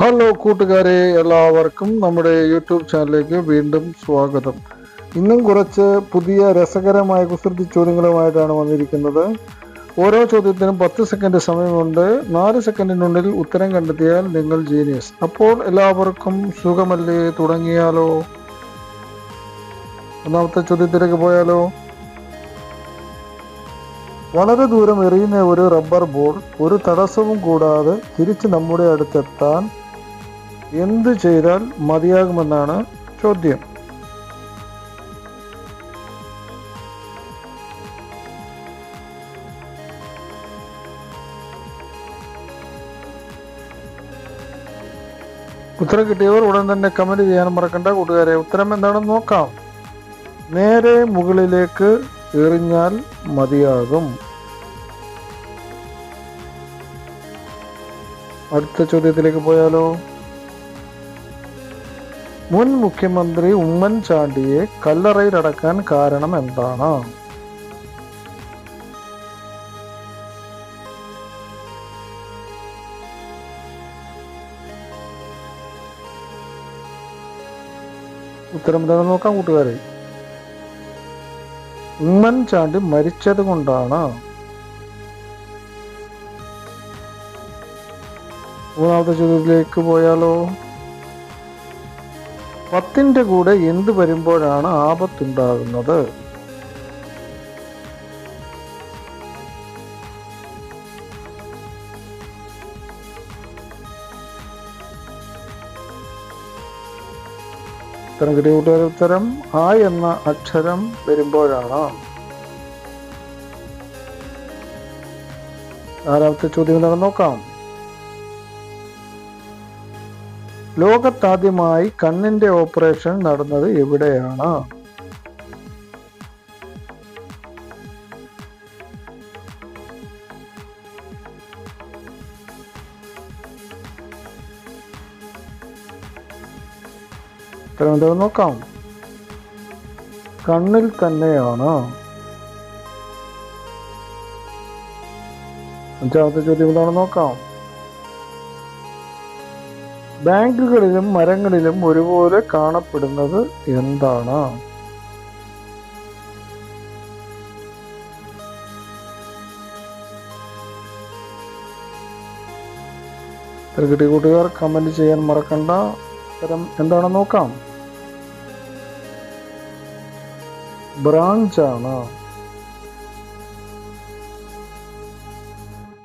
Hello കൂട്ടുകാരെ, എല്ലാവർക്കും നമ്മുടെ യൂട്യൂബ് ചാനലിലേക്ക് വീണ്ടും സ്വാഗതം. ഇന്നും കുറച്ച് പുതിയ രസകരമായ കുസൃതി ചോദ്യങ്ങളുമായിട്ടാണ് വന്നിരിക്കുന്നത്. ഓരോ ചോദ്യത്തിനും 10 സെക്കൻഡ് സമയമുണ്ട്. 4 സെക്കൻഡിനുള്ളിൽ ഉത്തരം കണ്ടെത്തിയാൽ നിങ്ങൾ ജീനിയസ്. അപ്പോൾ എല്ലാവർക്കും സുഖമല്ലേ? തുടങ്ങിയാലോ? ഒന്നാമത്തെ ചോദ്യത്തിലേക്ക് പോയാലോ? വളരെ ദൂരം എറിയുന്ന ഒരു റബ്ബർ ബോൾ ഒരു തടസ്സവും കൂടാതെ തിരിച്ച് നമ്മുടെ അടുത്തെത്താൻ എന്ത് ചെയ്താൽ മതിയാകുമെന്നാണ് ചോദ്യം. ഉത്തരം കിട്ടിയവർ ഉടൻ തന്നെ കമന്റ് ചെയ്യാൻ മറക്കണ്ട കൂട്ടുകാരെ. ഉത്തരം എന്താണെന്ന് നോക്കാം. നേരെ മുകളിലേക്ക് എറിഞ്ഞാൽ മതിയാകും. അടുത്ത ചോദ്യത്തിലേക്ക് പോയാലോ? മുൻ മുഖ്യമന്ത്രി ഉമ്മൻചാണ്ടിയെ കല്ലറയിലടക്കാൻ കാരണം എന്താണ്? ഉത്തരം എന്താണെന്ന് നോക്കാം കൂട്ടുകാരെ. ഉമ്മൻചാണ്ടി മരിച്ചത് കൊണ്ടാണ്. മൂന്നാമത്തെ ചോദ്യത്തിലേക്ക് പോയാലോ? 10ന്റെ കൂടെ എന്ത് വരുമ്പോഴാണ് ആപത്തുണ്ടാകുന്നത്? ഉത്തരം കിട്ടിയ കൂട്ടുകാരുടെ ഉത്തരം ആ എന്ന അക്ഷരം വരുമ്പോഴാണ്. നാലാമത്തെ ചോദ്യം എന്താണെന്ന് നോക്കാം. ലോകത്താദ്യമായി കണ്ണിന്റെ ഓപ്പറേഷൻ നടന്നത് എവിടെയാണ്? ഉത്തരം എന്താണെന്ന് നോക്കാം. കണ്ണിൽ തന്നെയാണ്. അഞ്ചാമത്തെ ചോദ്യം എന്താണെന്ന് നോക്കാം. ബാങ്കുകളിലും മരങ്ങളിലും ഒരുപോലെ കാണപ്പെടുന്നത് എന്താണ്? കിട്ടിയ കൂട്ടുകാർ കമന്റ് ചെയ്യാൻ മറക്കണ്ട. ഉത്തരം എന്താണെന്ന് നോക്കാം. ബ്രാഞ്ചാണ്.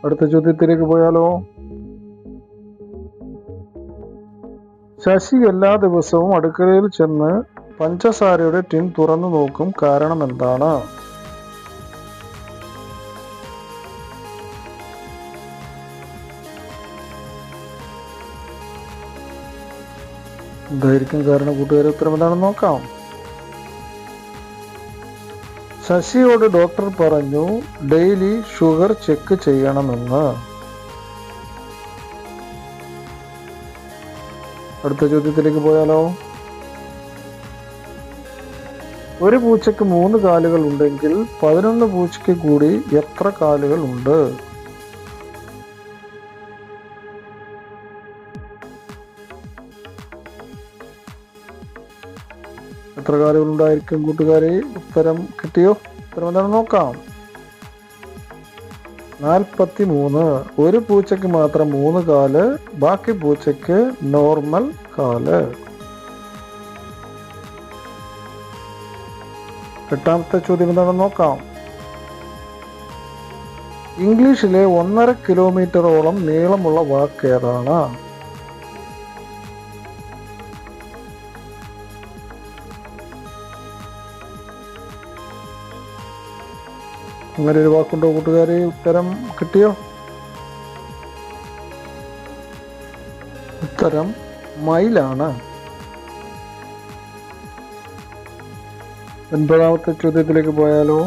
അടുത്ത ചോദ്യത്തിലേക്ക് പോയാലോ? ശശി എല്ലാ ദിവസവും അടുക്കളയിൽ ചെന്ന് പഞ്ചസാരയുടെ ടിൻ തുറന്നു നോക്കും. കാരണം എന്താണ്? എന്തായിരിക്കും കാരണം കൂട്ടുകാരെ? ഉത്തരം എന്താണെന്ന് നോക്കാം. ശശിയോട് ഡോക്ടർ പറഞ്ഞു ഡെയിലി ഷുഗർ ചെക്ക് ചെയ്യണമെന്ന്. അടുത്ത ചോദ്യത്തിലേക്ക് പോയാലോ? ഒരു പൂച്ചയ്ക്ക് 3 കാലുകൾ ഉണ്ടെങ്കിൽ 11 പൂച്ചയ്ക്ക് കൂടി എത്ര കാലുകൾ ഉണ്ട്? എത്ര കാലുകൾ ഉണ്ടായിരിക്കും കൂട്ടുകാരെ? ഉത്തരം കിട്ടിയോ? ഉത്തരം എന്താണെന്ന് നോക്കാം. 43. ഒരു പൂച്ചയ്ക്ക് മാത്രം 3 കാല്, ബാക്കി പൂച്ചയ്ക്ക് നോർമൽ കാല്. എട്ടാമത്തെ ചോദ്യം എന്താണെന്ന് നോക്കാം. ഇംഗ്ലീഷിലെ 1.5 കിലോമീറ്ററോളം നീളമുള്ള വാക്ക് ഏതാണ്? അങ്ങനെ ഒരു വാക്കുണ്ടോ കൂട്ടുകാരെ? ഉത്തരം കിട്ടിയോ? ഉത്തരം മൈലാണ്. 9ാമത്തെ ചോദ്യത്തിലേക്ക് പോയാലോ?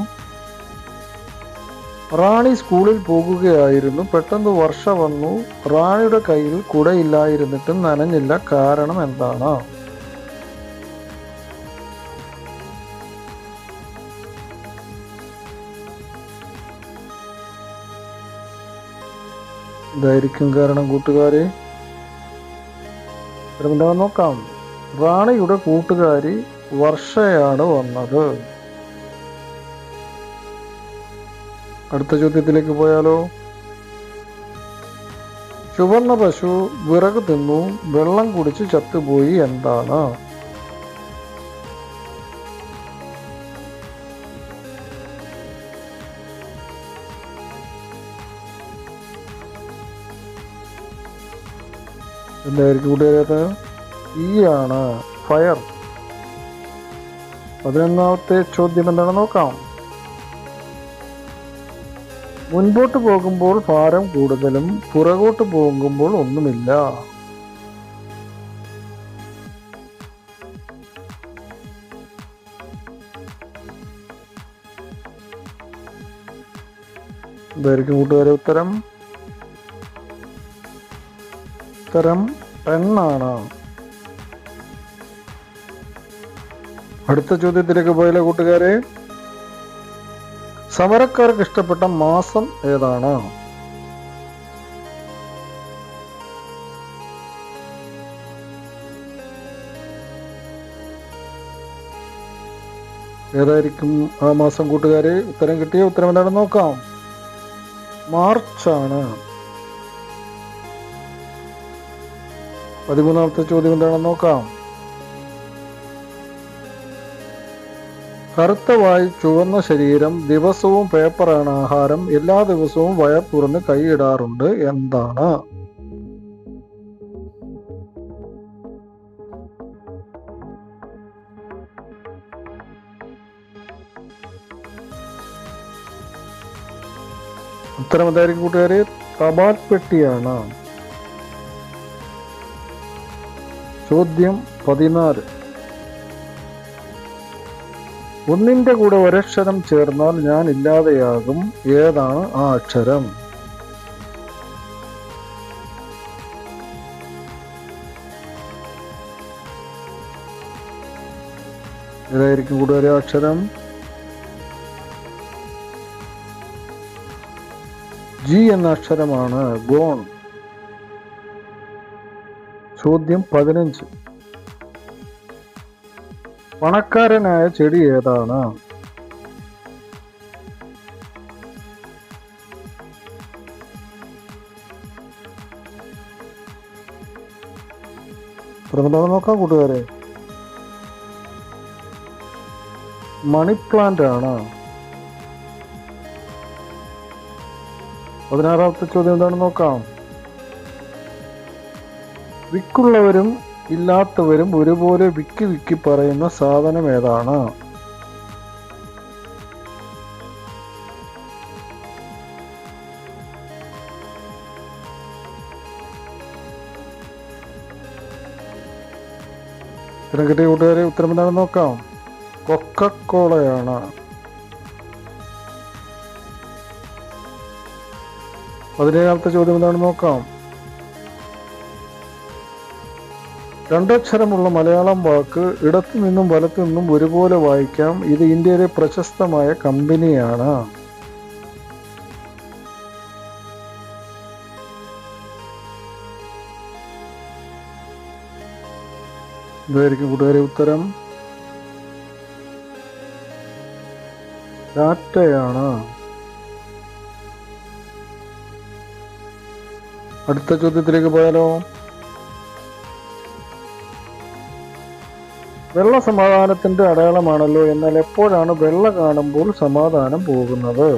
റാണി സ്കൂളിൽ പോകുകയായിരുന്നു. പെട്ടെന്ന് വർഷ വന്നു. റാണിയുടെ കയ്യിൽ കുടയില്ലായിരുന്നിട്ടും നനഞ്ഞില്ല. കാരണം എന്താണ്? ഇതായിരിക്കും കാരണം കൂട്ടുകാരെ. എന്താണെന്ന് നോക്കാം. റാണിയുടെ കൂട്ടുകാരി വർഷയാണ് വന്നത്. അടുത്ത ചോദ്യത്തിലേക്ക് പോയാലോ? ചുവന്ന പശു വിറക് തിന്നു വെള്ളം കുടിച്ച് ചത്തുപോയി, എന്താണ്? എന്തായിരിക്കും കൂട്ടുകാരത്? ആണ് ഫയർ. 11ാമത്തെ ചോദ്യം എന്താണെന്ന് നോക്കാം. മുൻപോട്ട് പോകുമ്പോൾ ഭാരം കൂടുതലും പുറകോട്ട് പോകുമ്പോൾ ഒന്നുമില്ല. എന്തായിരിക്കും കൂട്ടുകാരെ ഉത്തരം? പെണ്ണാണ്. അടുത്ത ചോദ്യത്തിലേക്ക് പോയാലോ കൂട്ടുകാരെ? സമരക്കാർക്ക് ഇഷ്ടപ്പെട്ട മാസം ഏതാണ്? ഏതായിരിക്കും ആ മാസം കൂട്ടുകാരെ? ഉത്തരം കിട്ടിയ ഉത്തരം എന്താണെന്ന് നോക്കാം. മാർച്ചാണ്. 13ാമത്തെ ചോദ്യം എന്താണെന്ന് നോക്കാം. കറുത്ത വായ് ചുവന്ന ശരീരം ദിവസവും പേപ്പറാണ് ആഹാരം എല്ലാ ദിവസവും വയർ തുറന്ന് കൈയിടാറുണ്ട്, എന്താണ്? ഉത്തരം എന്തായിരിക്കും കൂട്ടുകാരെ? തപാൽ പെട്ടിയാണ്. ചോദ്യം 14. ഒന്നിന്റെ കൂടെ ഒരക്ഷരം ചേർന്നാൽ ഞാൻ ഇല്ലാതെയാകും, ഏതാണ് ആ അക്ഷരം? ഏതായിരിക്കും കൂട്ടുകാരെ അക്ഷരം? ജി എന്ന അക്ഷരമാണ്. ഗോൺ. ചോദ്യം 15. പണക്കാരനായ ചെടി ഏതാണ്? നോക്കാം കൂട്ടുകാരെ. മണി പ്ലാന്റ് ആണ്. 16ാമത്തെ ചോദ്യം എന്താണെന്ന് നോക്കാം. വിക്കുള്ളവരും ഇല്ലാത്തവരും ഒരുപോലെ വിക്കി വിക്കി പറയുന്ന സാധനം ഏതാണ്? ഉത്തരം കിട്ടിയ കൂട്ടുകാരെ ഉത്തരം എന്താണെന്ന് നോക്കാം. കൊക്കക്കോളയാണ്. 17ാമത്തെ ചോദ്യം എന്താണെന്ന് നോക്കാം. രണ്ടക്ഷരമുള്ള മലയാളം വാക്ക് ഇടത്തു നിന്നും വലത്തു നിന്നും ഒരുപോലെ വായിക്കാം. ഇത് ഇന്ത്യയിലെ പ്രശസ്തമായ കമ്പനിയാണ്. ഇതായിരിക്കും കൂട്ടുകാരെ ഉത്തരം. ടാറ്റയാണ്. അടുത്ത ചോദ്യത്തിലേക്ക് പോയാലോ? വെള്ള സമാധാനത്തിന്റെ അടയാളമാണല്ലോ, എന്നാൽ എപ്പോഴാണ് വെള്ള കാണുമ്പോൾ സമാധാനം പോകുന്നത്?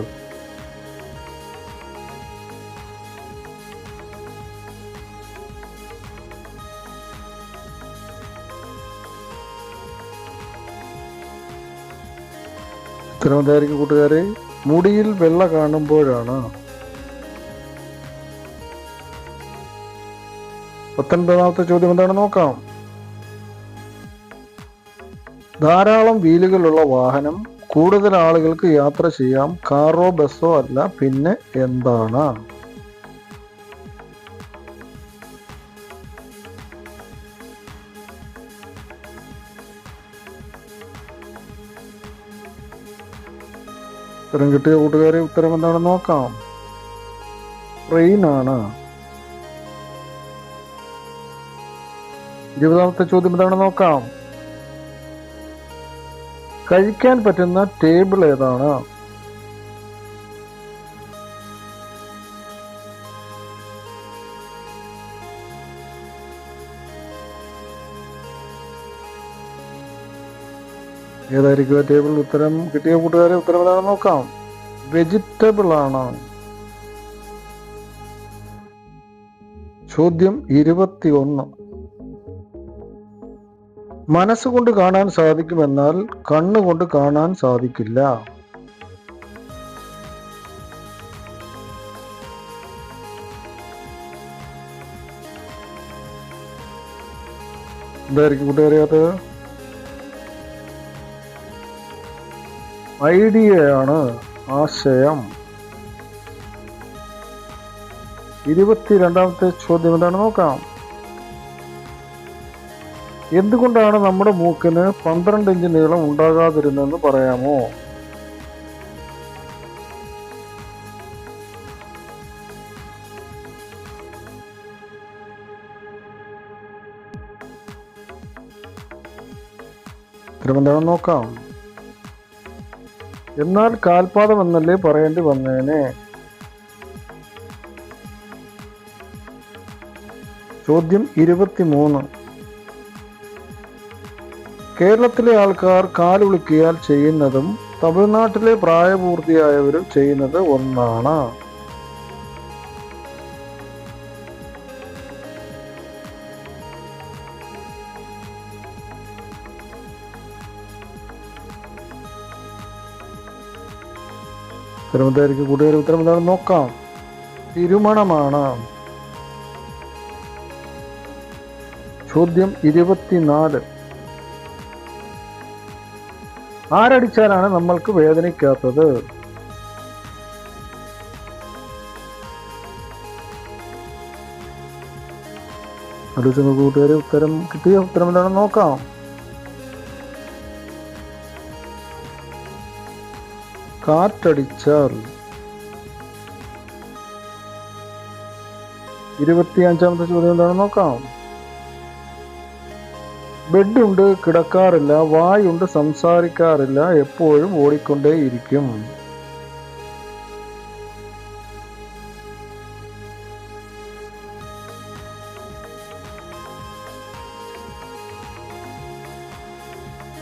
ഉത്തരം എന്തായിരിക്കും കൂട്ടുകാരെ? മുടിയിൽ വെള്ള കാണുമ്പോഴാണ്. 19ാമത്തെ ചോദ്യം എന്താണെന്ന് നോക്കാം. ധാരാളം വീലുകളുള്ള വാഹനം, കൂടുതൽ ആളുകൾക്ക് യാത്ര ചെയ്യാം, കാറോ ബസ്സോ അല്ല, പിന്നെ എന്താണ്? ഉത്തരം കിട്ടിയ കൂട്ടുകാരെ ഉത്തരം എന്താണെന്ന് നോക്കാം. ട്രെയിനാണ്. 20ാമത്തെ ചോദ്യം എന്താണെന്ന് നോക്കാം. കഴിക്കാൻ പറ്റുന്ന ടേബിൾ ഏതാണ്? ഏതായിരിക്കും ടേബിൾ? ഉത്തരം കിട്ടിയ കൂട്ടുകാരെ ഉത്തരം ഏതാണെന്ന് നോക്കാം. വെജിറ്റബിൾ ആണ്. ചോദ്യം 21. മനസ്സുകൊണ്ട് കാണാൻ സാധിക്കുമെന്നാൽ കണ്ണുകൊണ്ട് കാണാൻ സാധിക്കില്ല. എന്തായിരിക്കും കൂട്ടുകാരെ അത്? ഐഡിയയാണ്, ആശയം. 22ാമത്തെ ചോദ്യം എന്താണ് നോക്കാം. എന്തുകൊണ്ടാണ് നമ്മുടെ മൂക്കിന് 12 ഇഞ്ച് നീളം ഉണ്ടാകാതിരുന്നെന്ന് പറയാമോ? ഉത്തരം എന്താണെന്ന് നോക്കാം. എന്നാൽ കാൽപാദം എന്നല്ലേ പറയേണ്ടി വന്നേനെ. ചോദ്യം 23. കേരളത്തിലെ ആൾക്കാർ കാലുളുക്കിയാൽ ചെയ്യുന്നതും തമിഴ്നാട്ടിലെ പ്രായപൂർത്തിയായവരും ചെയ്യുന്നത് ഒന്നാണ്. ഉത്തരമെന്തായിരിക്കും കൂട്ടുകാർ? ഉത്തരം എന്താണെന്ന് നോക്കാം. തിരുമണമാണ്. ചോദ്യം 24. ആരടിച്ചാലാണ് നമ്മൾക്ക് വേദനിക്കാത്തത്? ആലോചിച്ച് നോക്കൂ കൂട്ടുകാരെ. ഉത്തരം കിട്ടിയ ഉത്തരം എന്താണെന്ന് നോക്കാം. കാറ്റടിച്ചാൽ. 25ാമത്തെ ചോദ്യം എന്താണെന്ന് നോക്കാം. ബെഡുണ്ട്, കിടക്കാറില്ല. വായുണ്ട്, സംസാരിക്കാറില്ല. എപ്പോഴും ഓടിക്കൊണ്ടേയിരിക്കും.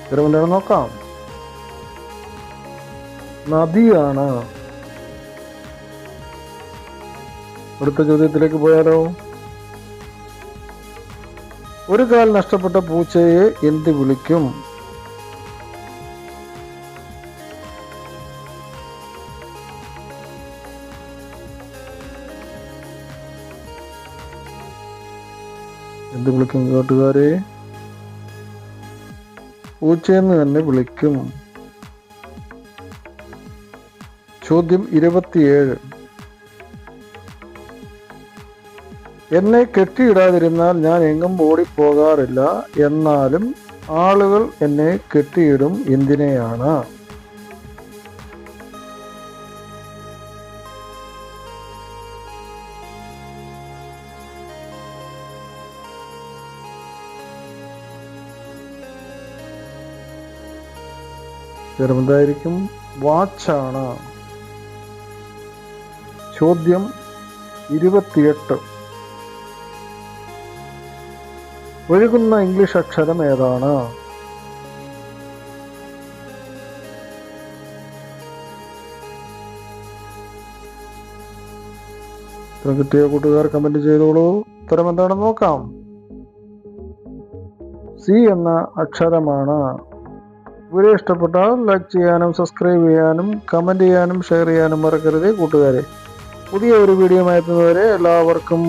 ഉത്തരം എന്താണെന്ന് നോക്കാം. നദിയാണ്. അടുത്ത ചോദ്യത്തിലേക്ക് പോയാലോ. ഒരു കാൽ നഷ്ടപ്പെട്ട പൂച്ചയെ എന്ത് വിളിക്കും? എന്ത് വിളിക്കും കൂട്ടുകാരെ? പൂച്ചയെന്ന് തന്നെ വിളിക്കും. ചോദ്യം 27. എന്നെ കെട്ടിയിടാതിരുന്നാൽ ഞാൻ എങ്ങും ഓടിപ്പോകാറില്ല. എന്നാലും ആളുകൾ എന്നെ കെട്ടിയിടും. എന്തിനെയാണ്? എന്തായിരിക്കും? വാച്ചാണ്. ചോദ്യം 28. ഒഴുകുന്ന ഇംഗ്ലീഷ് അക്ഷരം ഏതാണ്? ഉത്തരം കിട്ടിയ കൂട്ടുകാർ കമന്റ് ചെയ്തോളൂ. ഉത്തരം എന്താണെന്ന് നോക്കാം. സി എന്ന അക്ഷരമാണ്. വീഡിയോ ഇഷ്ടപ്പെട്ടാൽ ലൈക്ക് ചെയ്യാനും സബ്സ്ക്രൈബ് ചെയ്യാനും കമന്റ് ചെയ്യാനും ഷെയർ ചെയ്യാനും മറക്കരുത് കൂട്ടുകാരെ. പുതിയ ഒരു വീഡിയോ എത്തുന്നവരെ എല്ലാവർക്കും